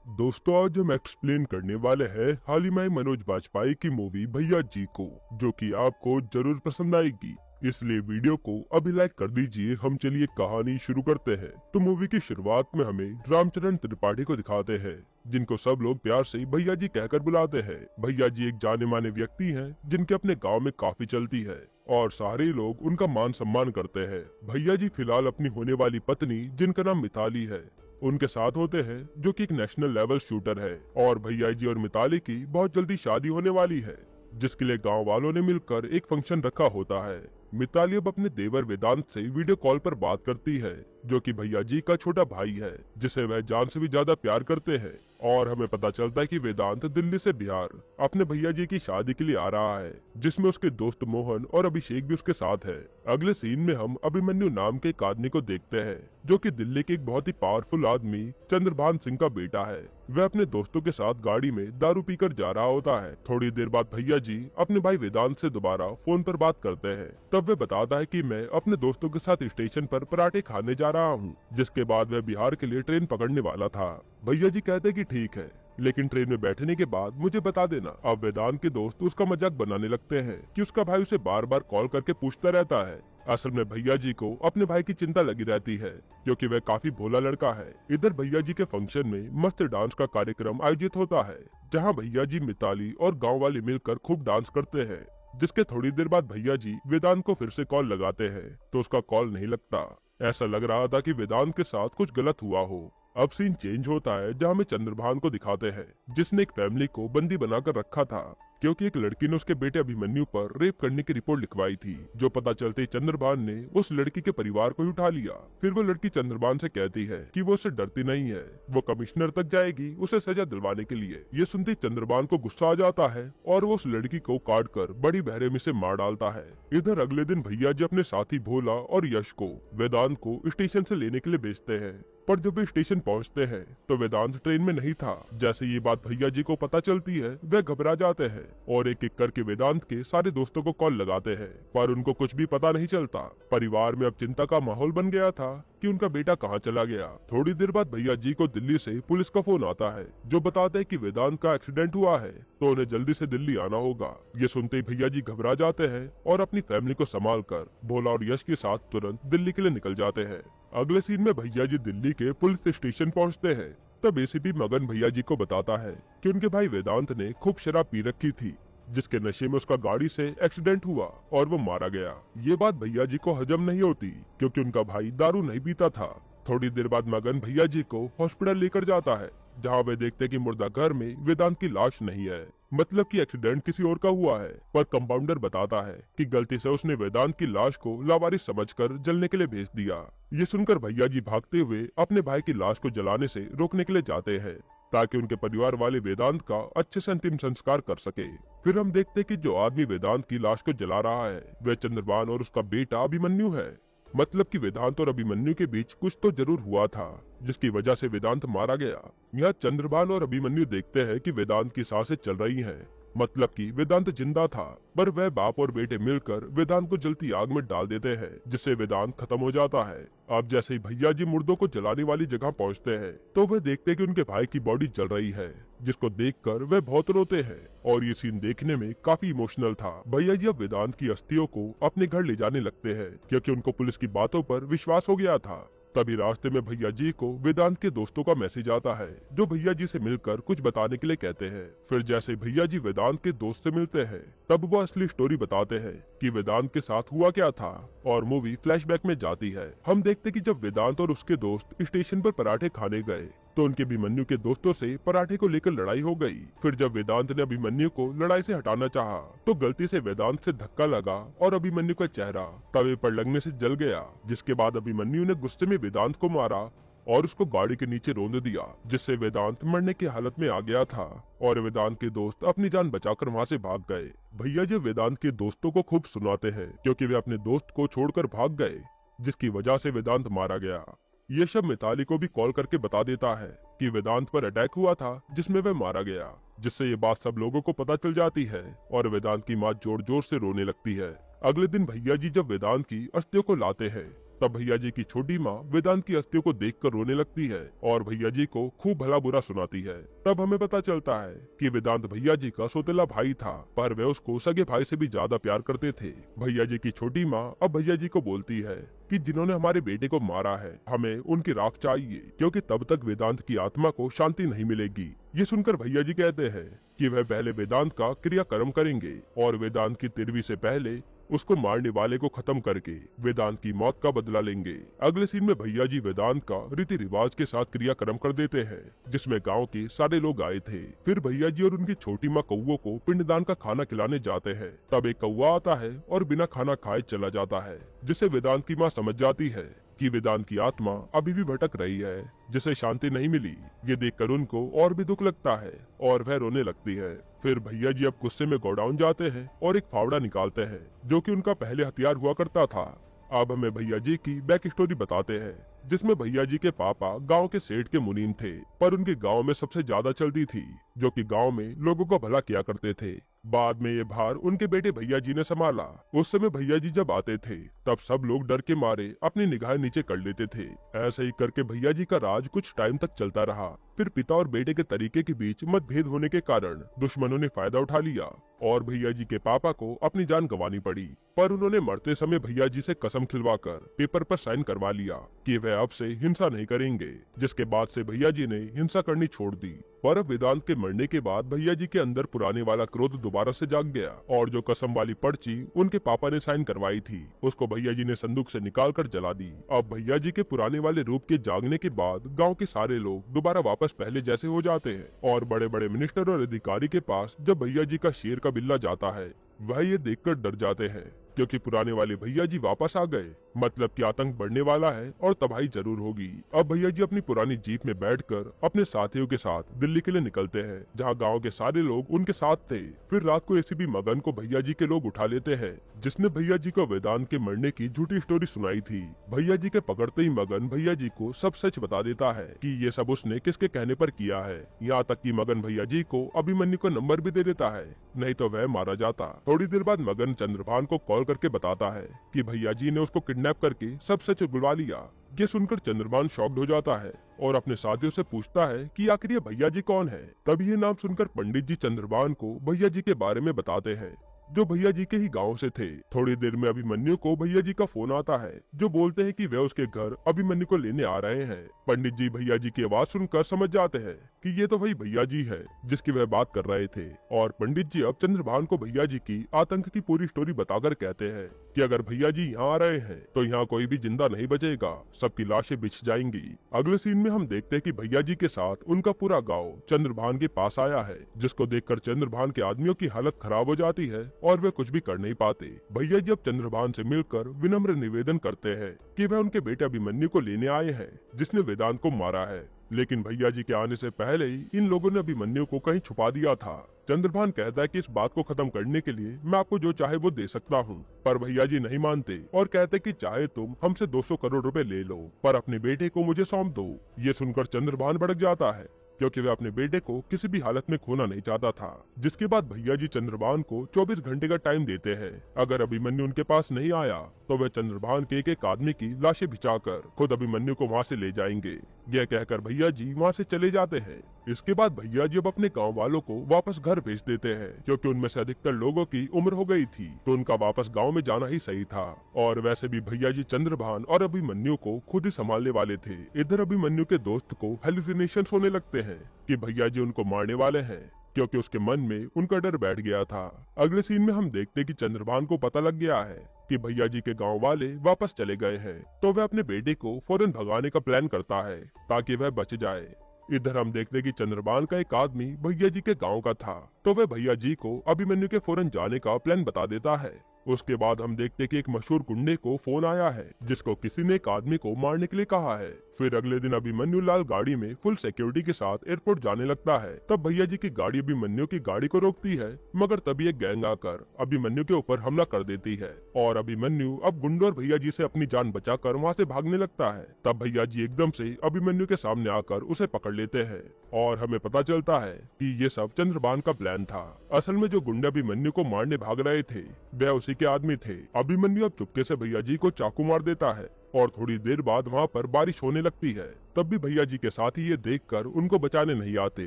दोस्तों, आज हम एक्सप्लेन करने वाले हैं हाल ही में आई मनोज बाजपेयी की मूवी भैया जी को, जो कि आपको जरूर पसंद आएगी। इसलिए वीडियो को अभी लाइक कर दीजिए। हम चलिए कहानी शुरू करते हैं। तो मूवी की शुरुआत में हमें रामचरण त्रिपाठी को दिखाते हैं, जिनको सब लोग प्यार से भैया जी कहकर बुलाते हैं। भैया जी एक जाने माने व्यक्ति हैं, जिनके अपने गांव में काफी चलती है और सारे लोग उनका मान सम्मान करते हैं। भैया जी फिलहाल अपनी होने वाली पत्नी, जिनका नाम मिताली है, उनके साथ होते हैं, जो कि एक नेशनल लेवल शूटर है। और भैया जी और मिताली की बहुत जल्दी शादी होने वाली है, जिसके लिए गांव वालों ने मिलकर एक फंक्शन रखा होता है। मिताली अब अपने देवर वेदांत से वीडियो कॉल पर बात करती है, जो कि भैया जी का छोटा भाई है, जिसे वह जान से भी ज्यादा प्यार करते हैं। और हमें पता चलता है कि वेदांत दिल्ली से बिहार अपने भैया जी की शादी के लिए आ रहा है, जिसमें उसके दोस्त मोहन और अभिषेक भी उसके साथ है। अगले सीन में हम अभिमन्यु नाम के एक आदमी को देखते हैं, जो कि दिल्ली के एक बहुत ही पावरफुल आदमी चंद्रभान सिंह का बेटा है। वह अपने दोस्तों के साथ गाड़ी में दारू पीकर जा रहा होता है। थोड़ी देर बाद भैया जी अपने भाई वेदांत से दोबारा फोन पर बात करते हैं। तब वह बताता है कि मैं अपने दोस्तों के साथ स्टेशन पर पराठे खाने जा रहा हूँ, जिसके बाद वह बिहार के लिए ट्रेन पकड़ने वाला था। भैया जी कहते कि ठीक है, लेकिन ट्रेन में बैठने के बाद मुझे बता देना। अब वेदांत के दोस्त उसका मजाक बनाने लगते हैं कि उसका भाई उसे बार बार कॉल करके पूछता रहता है। असल में भैया जी को अपने भाई की चिंता लगी रहती है, क्योंकि वह काफी भोला लड़का है। इधर भैया जी के फंक्शन में मस्त डांस का कार्यक्रम आयोजित होता है, जहां भैया जी, मिताली और गांव वाले मिलकर खूब डांस करते हैं। जिसके थोड़ी देर बाद भैया जी वेदांत को फिर से कॉल लगाते हैं, तो उसका कॉल नहीं लगता। ऐसा लग रहा था कि वेदांत के साथ कुछ गलत हुआ हो। अब सीन चेंज होता है, जहाँ हमें चंद्रभान को दिखाते हैं, जिसने एक फैमिली को बंदी बनाकर रखा था, क्योंकि एक लड़की ने उसके बेटे अभिमन्यु पर रेप करने की रिपोर्ट लिखवाई थी। जो पता चलते ही चंद्रभान ने उस लड़की के परिवार को ही उठा लिया। फिर वो लड़की चंद्रभान से कहती है कि वो उससे डरती नहीं है, वो कमिश्नर तक जाएगी उसे सजा दिलवाने के लिए। ये सुनते ही चंद्रभान को गुस्सा आ जाता है और वो उस लड़की को काट कर बड़ी बेरहमी से मार डालता है। इधर अगले दिन भैया जी अपने साथी भोला और यश को वेदांत को स्टेशन से लेने के लिए भेजते हैं। पर जब वे स्टेशन पहुंचते हैं तो वेदांत ट्रेन में नहीं था। जैसे ये बात भैया जी को पता चलती है, वे घबरा जाते हैं और एक एक करके वेदांत के सारे दोस्तों को कॉल लगाते हैं, पर उनको कुछ भी पता नहीं चलता। परिवार में अब चिंता का माहौल बन गया था कि उनका बेटा कहाँ चला गया। थोड़ी देर बाद भैया जी को दिल्ली से पुलिस का फोन आता है, जो बताता है कि वेदांत का एक्सीडेंट हुआ है, तो उन्हें जल्दी से दिल्ली आना होगा। ये सुनते ही भैया जी घबरा जाते हैं और अपनी फैमिली को संभाल कर भोला और यश के साथ तुरंत दिल्ली के लिए निकल जाते हैं। अगले सीन में भैया जी दिल्ली के पुलिस स्टेशन पहुंचते हैं। तब एसीपी मगन भैया जी को बताता है कि उनके भाई वेदांत ने खूब शराब पी रखी थी, जिसके नशे में उसका गाड़ी से एक्सीडेंट हुआ और वो मारा गया। ये बात भैया जी को हजम नहीं होती, क्योंकि उनका भाई दारू नहीं पीता था। थोड़ी देर बाद मगन भैया जी को हॉस्पिटल लेकर जाता है, जहाँ वे देखते कि मुर्दा घर में वेदांत की लाश नहीं है, मतलब कि एक्सीडेंट किसी और का हुआ है। पर कंपाउंडर बताता है कि गलती से उसने वेदांत की लाश को लावारिस समझकर जलने के लिए भेज दिया। ये सुनकर भैया जी भागते हुए अपने भाई की लाश को जलाने से रोकने के लिए जाते हैं, ताकि उनके परिवार वाले वेदांत का अच्छे से अंतिम संस्कार कर सके। फिर हम देखते कि जो आदमी वेदांत की लाश को जला रहा है, वह चंद्रभान और उसका बेटा अभिमन्यु है। मतलब कि वेदांत और अभिमन्यु के बीच कुछ तो जरूर हुआ था, जिसकी वजह से वेदांत मारा गया। यहाँ चंद्रभान और अभिमन्यु देखते हैं कि वेदांत की सांसें चल रही हैं, मतलब कि वेदांत जिंदा था। पर वह बाप और बेटे मिलकर वेदांत को जलती आग में डाल देते हैं, जिससे वेदांत खत्म हो जाता है। अब जैसे ही भैया जी मुर्दों को जलाने वाली जगह पहुंचते हैं, तो वह देखते हैं कि उनके भाई की बॉडी जल रही है, जिसको देखकर वह बहुत रोते हैं। और ये सीन देखने में काफी इमोशनल था। भैया जी अब वेदांत की अस्थियों को अपने घर ले जाने लगते हैं, क्योंकि उनको पुलिस की बातों पर विश्वास हो गया था। तभी रास्ते में भैया जी को वेदांत के दोस्तों का मैसेज आता है, जो भैया जी से मिलकर कुछ बताने के लिए कहते हैं। फिर जैसे भैया जी वेदांत के दोस्त से मिलते हैं, तब वो असली स्टोरी बताते हैं कि वेदांत के साथ हुआ क्या था, और मूवी फ्लैशबैक में जाती है। हम देखते कि जब वेदांत और उसके दोस्त स्टेशन पर पराठे खाने गए, तो उनके अभिमन्यु के दोस्तों से पराठे को लेकर लड़ाई हो गई। फिर जब वेदांत ने अभिमन्यु को लड़ाई से हटाना चाहा, तो गलती से वेदांत से धक्का लगा और अभिमन्यु का चेहरा तवे पर लगने से जल गया। जिसके बाद अभिमन्यु ने गुस्से में वेदांत को मारा और उसको गाड़ी के नीचे रौंद दिया, जिससे वेदांत मरने की हालत में आ गया था। और वेदांत के दोस्त अपनी जान बचाकर वहाँ से भाग गए। भैया जी वेदांत के दोस्तों को खूब सुनाते हैं, क्योंकि वे अपने दोस्त को छोड़कर भाग गए, जिसकी वजह से वेदांत मारा गया। ये सब मिताली को भी कॉल करके बता देता है कि वेदांत पर अटैक हुआ था, जिसमें वह मारा गया, जिससे ये बात सब लोगों को पता चल जाती है और वेदांत की माँ जोर जोर से रोने लगती है। अगले दिन भैया जी जब वेदांत की अस्थियों को लाते हैं, तब भैया जी की छोटी माँ वेदांत की अस्थियों को देखकर रोने लगती है और भैया जी को खूब भला बुरा सुनाती है। तब हमें पता चलता है कि वेदांत भैया जी का सौतेला भाई था, पर वे उसको सगे भाई से भी ज्यादा प्यार करते थे। भैया जी की छोटी माँ अब भैया जी को बोलती है कि जिन्होंने हमारे बेटे को मारा है, हमें उनकी राख चाहिए, क्योंकि तब तक वेदांत की आत्मा को शांति नहीं मिलेगी। ये सुनकर भैया जी कहते हैं कि वह पहले वेदांत का क्रियाकर्म करेंगे और वेदांत की तिरवी से पहले उसको मारने वाले को खत्म करके वेदांत की मौत का बदला लेंगे। अगले सीन में भैया जी वेदांत का रीति रिवाज के साथ क्रियाक्रम कर देते हैं, जिसमें गांव के सारे लोग आए थे। फिर भैया जी और उनकी छोटी माँ कौओं को पिंडदान का खाना खिलाने जाते हैं। तब एक कौआ आता है और बिना खाना खाए चला जाता है, जिसे वेदांत की माँ समझ जाती है कि वेदांत की आत्मा अभी भी भटक रही है, जिसे शांति नहीं मिली। ये देखकर उनको और भी दुख लगता है और वह रोने लगती है। फिर भैया जी अब गुस्से में गोडाउन जाते हैं और एक फावड़ा निकालते हैं, जो कि उनका पहले हथियार हुआ करता था। अब हमें भैया जी की बैक स्टोरी बताते हैं, जिसमें भैया जी के पापा गांव के सेठ के मुनीम थे, पर उनके गांव में सबसे ज्यादा चलती थी, जो कि गांव में लोगों का भला किया करते थे। बाद में ये भार उनके बेटे भैया जी ने संभाला। उस समय भैया जी जब आते थे, तब सब लोग डर के मारे अपनी निगाह नीचे कर लेते थे। ऐसे ही करके भैया जी का राज कुछ टाइम तक चलता रहा। फिर पिता और बेटे के तरीके के बीच मतभेद होने के कारण दुश्मनों ने फायदा उठा लिया और भैया जी के पापा को अपनी जान गंवानी पड़ी। पर उन्होंने मरते समय भैया जी से कसम खिलवाकर पेपर पर साइन करवा लिया कि वह अब से हिंसा नहीं करेंगे, जिसके बाद से भैया जी ने हिंसा करनी छोड़ दी। पर अब वेदांत के मरने के बाद भैया जी के अंदर पुराने वाला क्रोध दोबारा से जाग गया और जो कसम वाली पर्ची उनके पापा ने साइन करवाई थी, उसको भैया जी ने संदूक से निकाल कर जला दी। अब भैया जी के पुराने वाले रूप के जागने के बाद गाँव के सारे लोग दोबारा वापस पहले जैसे हो जाते हैं और बड़े बड़े मिनिस्टर और अधिकारी के पास जब भैया जी का शेर का बिल्ला जाता है, वह ये देखकर डर जाते हैं, क्योंकि पुराने वाले भैया जी वापस आ गए, मतलब कि आतंक बढ़ने वाला है और तबाही जरूर होगी। अब भैया जी अपनी पुरानी जीप में बैठकर अपने साथियों के साथ दिल्ली के लिए निकलते हैं, जहां गांव के सारे लोग उनके साथ थे। फिर रात को एसीपी मगन को भैया जी के लोग उठा लेते हैं, जिसने भैया जी को वेदांत के मरने की झूठी स्टोरी सुनाई थी। भैया जी के पकड़ते ही मगन भैया जी को सब सच बता देता है कि ये सब उसने किसके कहने पर किया है। यहाँ तक कि मगन भैया जी को अभिमन्यु का नंबर भी दे देता है, नहीं तो वह मारा जाता। थोड़ी देर बाद मगन चंद्रभान को कॉल करके बताता है कि भैया जी ने उसको किडनैप करके सब सच उगलवा लिया। ये सुनकर चंद्रभान शॉक्ड हो जाता है और अपने साथियों से पूछता है कि आखिर ये भैया जी कौन है। तब ये नाम सुनकर पंडित जी चंद्रभान को भैया जी के बारे में बताते हैं, जो भैया जी के ही गांव से थे। थोड़ी देर में अभिमन्यु को भैया जी का फोन आता है, जो बोलते हैं कि वे उसके घर अभिमन्यु को लेने आ रहे हैं। पंडित जी भैया जी की आवाज सुनकर समझ जाते हैं कि ये तो वही भैया जी है जिसकी वह बात कर रहे थे। और पंडित जी अब चंद्रभान को भैया जी की आतंक की पूरी स्टोरी बताकर कहते हैं कि अगर भैया जी यहाँ आ रहे हैं तो यहाँ कोई भी जिंदा नहीं बचेगा, सबकी लाशें बिछ जाएंगी। अगले सीन में हम देखते हैं कि भैया जी के साथ उनका पूरा गाँव चंद्रभान के पास आया है, जिसको देखकर चंद्रभान के आदमियों की हालत खराब हो जाती है और वे कुछ भी कर नहीं पाते। भैया जी अब चंद्रभान से मिलकर विनम्र निवेदन करते हैं कि वह उनके बेटे अभिमन्यु को लेने आए हैं, जिसने वेदांत को मारा है। लेकिन भैया जी के आने से पहले ही इन लोगों ने अभिमन्यु को कहीं छुपा दिया था। चंद्रभान कहता है कि इस बात को खत्म करने के लिए मैं आपको जो चाहे वो दे सकता हूँ, पर भैया जी नहीं मानते और कहते कि चाहे तुम हमसे 200 करोड़ रुपए ले लो, पर अपने बेटे को मुझे सौंप दो। ये सुनकर चंद्रभान भड़क जाता है, क्योंकि वह अपने बेटे को किसी भी हालत में खोना नहीं चाहता था। जिसके बाद भैया जी चंद्रभान को 24 घंटे का टाइम देते हैं। अगर अभिमन्यु उनके पास नहीं आया तो वह चंद्रभान के एक आदमी की लाशें बिछाकर खुद अभिमन्यु को वहाँ से ले जाएंगे। यह कहकर भैया जी वहाँ से चले जाते हैं। इसके बाद भैया जी अब अपने गाँव वालों को वापस घर भेज देते हैं, क्योंकि उनमें से अधिकतर लोगों की उम्र हो गई थी, तो उनका वापस गाँव में जाना ही सही था। और वैसे भी भैया जी चंद्रभान और अभिमन्यु को खुद ही संभालने वाले थे। इधर अभिमन्यु के दोस्त को हेलुसिनेशन होने लगते हैं कि भैया जी उनको मारने वाले हैं, क्योंकि उसके मन में उनका डर बैठ गया था। अगले सीन में हम देखते कि चंद्रभान को पता लग गया है कि भैया जी के गांव वाले वापस चले गए हैं, तो वह अपने बेटे को फौरन भगाने का प्लान करता है ताकि वह बच जाए। इधर हम देखते कि चंद्रभान का एक आदमी भैया जी के गांव का था, तो वह भैया जी को अभिमन्यु के फौरन जाने का प्लान बता देता है। उसके बाद हम देखते कि एक मशहूर गुंडे को फोन आया है, जिसको किसी ने एक आदमी को मारने के लिए कहा है। फिर अगले दिन अभिमन्यु लाल गाड़ी में फुल सिक्योरिटी के साथ एयरपोर्ट जाने लगता है। तब भैया जी की गाड़ी अभिमन्यु की गाड़ी को रोकती है, मगर तभी एक गैंग आकर अभिमन्यु के ऊपर हमला कर देती है और अभिमन्यु अब गुंडों और भैया जी से अपनी जान बचाकर वहाँ से भागने लगता है। तब भैया जी एकदम से अभिमन्यु के सामने आकर उसे पकड़ लेते हैं और हमें पता चलता है कि ये सब चंद्रभान का प्लान था। असल में जो गुंडे अभिमन्यु को मारने भाग रहे थे वह उसी के आदमी थे। अभिमन्यु अब चुपके से भैया जी को चाकू मार देता है और थोड़ी देर बाद वहाँ पर बारिश होने लगती है। तब भी भैया जी के साथी ये देखकर उनको बचाने नहीं आते,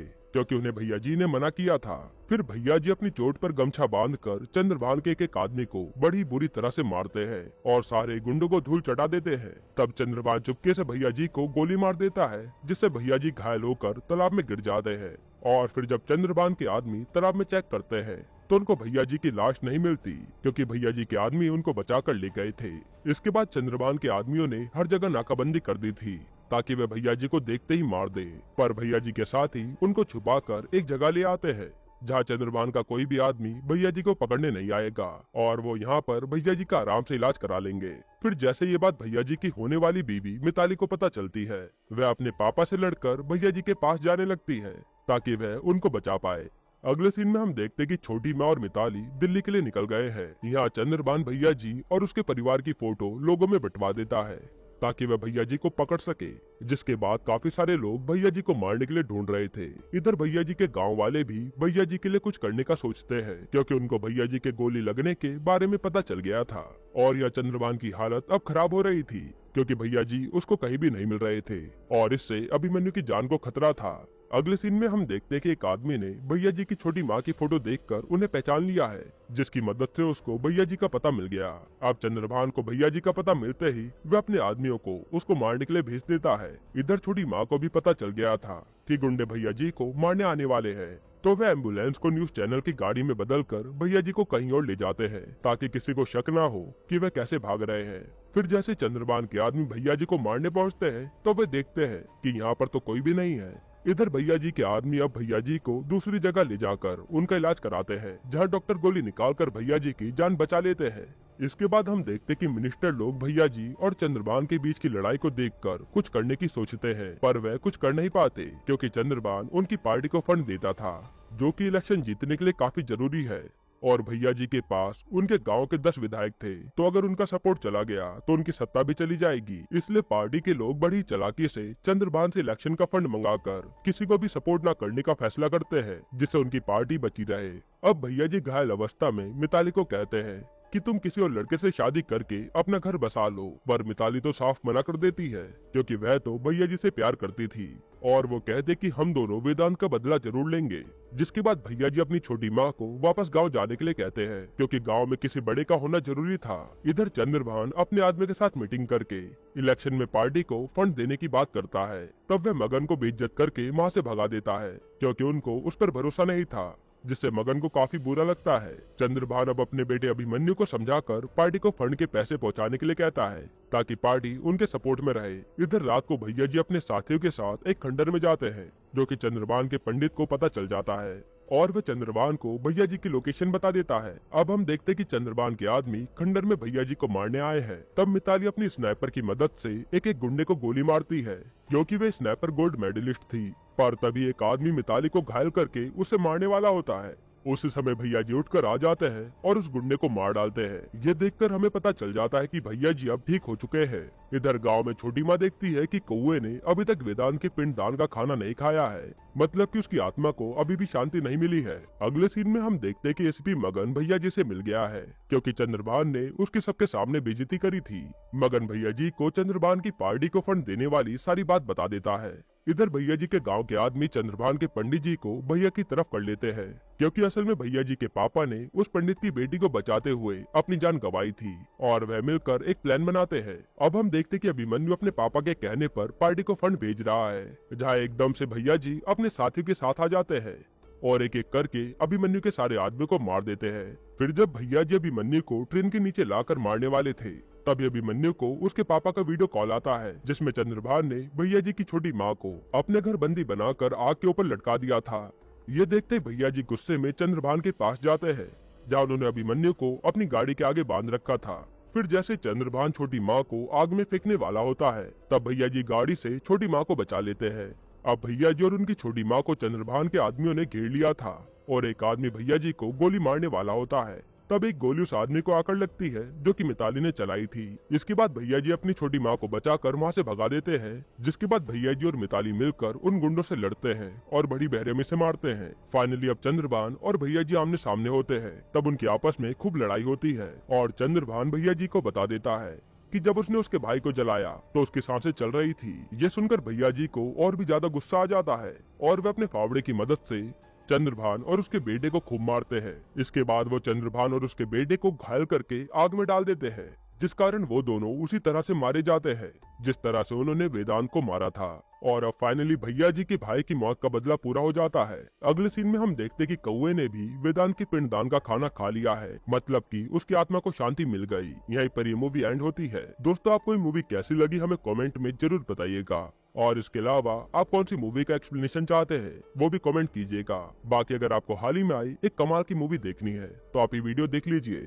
क्योंकि उन्हें भैया जी ने मना किया था। फिर भैया जी अपनी चोट पर गमछा बांधकर चंद्रभान के एक आदमी को बड़ी बुरी तरह से मारते हैं और सारे गुंडों को धूल चटा देते हैं। तब चंद्रभान चुपके से भैया जी को गोली मार देता है, जिससे भैया जी घायल होकर तालाब में गिर जाते हैं। और फिर जब चंद्रभान के आदमी तालाब में चेक करते हैं तो उनको भैया जी की लाश नहीं मिलती, क्योंकि भैया जी के आदमी उनको बचाकर ले गए थे। इसके बाद चंद्रभान के आदमियों ने हर जगह नाकाबंदी कर दी थी ताकि वे भैया जी को देखते ही मार दे। पर भैया जी के साथ ही उनको छुपाकर एक जगह ले आते हैं जहाँ चंद्रभान का कोई भी आदमी भैया जी को पकड़ने नहीं आएगा और वो यहाँ पर भैया जी का आराम से इलाज करा लेंगे। फिर जैसे ये बात भैया जी की होने वाली बीवी मिताली को पता चलती है, वह अपने पापा से लड़कर भैया जी के पास जाने लगती है ताकि वह उनको बचा पाए। अगले सीन में हम देखते कि छोटी माँ और मिताली दिल्ली के लिए निकल गए हैं। यहाँ चंद्रभान भैया जी और उसके परिवार की फोटो लोगों में बंटवा देता है ताकि वह भैया जी को पकड़ सके, जिसके बाद काफी सारे लोग भैया जी को मारने के लिए ढूंढ रहे थे। इधर भैया जी के गांव वाले भी भैया जी के लिए कुछ करने का सोचते हैं, क्योंकि उनको भैया जी के गोली लगने के बारे में पता चल गया था और यह चंद्रभान की हालत अब खराब हो रही थी, क्योंकि भैया जी उसको कहीं भी नहीं मिल रहे थे और इससे अभिमन्यु की जान को खतरा था। अगले सीन में हम देखते हैं कि एक आदमी ने भैया जी की छोटी माँ की फोटो देखकर उन्हें पहचान लिया है, जिसकी मदद से उसको भैया जी का पता मिल गया। अब चंद्रभान को भैया जी का पता मिलते ही वह अपने आदमियों को उसको मारने के लिए भेज देता है। इधर छोटी माँ को भी पता चल गया था कि गुंडे भैया जी को मारने आने वाले हैं, तो वह एम्बुलेंस को न्यूज चैनल की गाड़ी में बदलकर भैया जी को कहीं और ले जाते हैं ताकि किसी को शक ना हो कि वह कैसे भाग रहे हैं। फिर जैसे चंद्रभान के आदमी भैया जी को मारने पहुंचते हैं तो वे देखते हैं कि यहाँ पर तो कोई भी नहीं है। इधर भैया जी के आदमी अब भैया जी को दूसरी जगह ले जाकर उनका इलाज कराते हैं, जहाँ डॉक्टर गोली निकालकर भैया जी की जान बचा लेते हैं। इसके बाद हम देखते कि मिनिस्टर लोग भैया जी और चंद्रभान के बीच की लड़ाई को देखकर कुछ करने की सोचते हैं, पर वह कुछ कर नहीं पाते क्योंकि चंद्रभान उनकी पार्टी को फंड देता था, जो कि इलेक्शन जीतने के लिए काफी जरूरी है। और भैया जी के पास उनके गांव के 10 विधायक थे, तो अगर उनका सपोर्ट चला गया तो उनकी सत्ता भी चली जाएगी। इसलिए पार्टी के लोग बड़ी चालाकी से चंद्रभान से इलेक्शन का फंड मंगाकर किसी को भी सपोर्ट न करने का फैसला करते हैं, जिससे उनकी पार्टी बची रहे। अब भैया जी घायल अवस्था में मिताली को कहते हैं कि तुम किसी और लड़के से शादी करके अपना घर बसा लो, पर मिताली तो साफ मना कर देती है, क्योंकि वह तो भैया जी से प्यार करती थी और वो कहते कि हम दोनों वेदांत का बदला जरूर लेंगे। जिसके बाद भैया जी अपनी छोटी माँ को वापस गांव जाने के लिए कहते हैं, क्योंकि गांव में किसी बड़े का होना जरूरी था। इधर चंद्रभान अपने आदमी के साथ मीटिंग करके इलेक्शन में पार्टी को फंड देने की बात करता है। तब वह मगन को बेइज्जत करके वहाँ से भगा देता है, क्योंकि उनको उस पर भरोसा नहीं था, जिससे मगन को काफी बुरा लगता है। चंद्रभान अब अपने बेटे अभिमन्यु को समझाकर पार्टी को फंड के पैसे पहुंचाने के लिए कहता है, ताकि पार्टी उनके सपोर्ट में रहे। इधर रात को भैया जी अपने साथियों के साथ एक खंडर में जाते हैं, जो कि चंद्रभान के पंडित को पता चल जाता है और वह चंद्रभान को भैया जी की लोकेशन बता देता है। अब हम देखते कि चंद्रभान के आदमी खंडर में भैया जी को मारने आए हैं। तब मिताली अपनी स्नाइपर की मदद से एक गुंडे को गोली मारती है, क्योंकि वे स्नाइपर गोल्ड मेडलिस्ट थी। पर तभी एक आदमी मिताली को घायल करके उसे मारने वाला होता है। उस समय भैया जी उठकर आ जाते हैं और उस गुंडे को मार डालते हैं। ये देखकर हमें पता चल जाता है कि भैया जी अब ठीक हो चुके हैं। इधर गांव में छोटी माँ देखती है कि कौवे ने अभी तक वेदांत के पिंडदान का खाना नहीं खाया है, मतलब कि उसकी आत्मा को अभी भी शांति नहीं मिली है। अगले सीन में हम देखते हैं कि एसपी मगन भैया जी से मिल गया है, क्योंकि चंद्रभान ने उसकी सबके सामने बेइज्जती करी थी। मगन भैया जी को चंद्रभान की पार्टी को फंड देने वाली सारी बात बता देता है। इधर भैया जी के गांव के आदमी चंद्रभान के पंडित जी को भैया की तरफ कर लेते हैं, क्योंकि असल में भैया जी के पापा ने उस पंडित की बेटी को बचाते हुए अपनी जान गंवाई थी और वह मिलकर एक प्लान बनाते हैं। अब हम देखते कि अभिमन्यु अपने पापा के कहने पर पार्टी को फंड भेज रहा है, जहाँ एकदम से भैया जी अपने साथियों के साथ आ जाते हैं और एक एक करके अभिमन्यु के सारे आदमी को मार देते हैं। फिर जब भैया जी अभिमन्यु को ट्रेन के नीचे लाकर मारने वाले थे, तभी अभिमन्यु को उसके पापा का वीडियो कॉल आता है, जिसमें चंद्रभान ने भैया जी की छोटी माँ को अपने घर बंदी बनाकर आग के ऊपर लटका दिया था। ये देखते भैया जी गुस्से में चंद्रभान के पास जाते हैं, जहाँ उन्होंने अभिमन्यु को अपनी गाड़ी के आगे बांध रखा था। फिर जैसे चंद्रभान छोटी माँ को आग में फेंकने वाला होता है, तब भैया जी गाड़ी से छोटी माँ को बचा लेते हैं। अब भैया जी और उनकी छोटी माँ को चंद्रभान के आदमियों ने घेर लिया था और एक आदमी भैया जी को गोली मारने वाला होता है। तब एक गोली उस आदमी को आकर लगती है, जो कि मिताली ने चलाई थी। इसके बाद भैया जी अपनी छोटी माँ को बचाकर वहाँ से भगा देते हैं, जिसके बाद भैया जी और मिताली मिलकर उन गुंडों से लड़ते हैं और बड़ी बेरहमी से मारते हैं। फाइनली अब चंद्रभान और भैया जी आमने सामने होते हैं। तब उनकी आपस में खूब लड़ाई होती है और चंद्रभान भैया जी को बता देता है कि जब उसने उसके भाई को जलाया तो उसकी सांसें चल रही थी। ये सुनकर भैया जी को और भी ज्यादा गुस्सा आ जाता है और वे अपने फावड़े की मदद से चंद्रभान और उसके बेटे को खूब मारते हैं। इसके बाद वो चंद्रभान और उसके बेटे को घायल करके आग में डाल देते हैं, जिस कारण वो दोनों उसी तरह से मारे जाते हैं जिस तरह से उन्होंने वेदांत को मारा था। और अब फाइनली भैया जी के भाई की मौत का बदला पूरा हो जाता है। अगले सीन में हम देखते कि कौवे ने भी वेदांत के पिंडदान का खाना खा लिया है, मतलब कि उसकी आत्मा को शांति मिल गई। यहीं पर ये मूवी एंड होती है। दोस्तों, आपको ये मूवी कैसी लगी हमें कमेंट में जरूर बताइएगा, और इसके अलावा आप कौन सी मूवी का एक्सप्लेनेशन चाहते हैं वो भी कमेंट कीजिएगा। बाकी अगर आपको हाल ही में आई एक कमाल की मूवी देखनी है तो आप ये वीडियो देख लीजिए।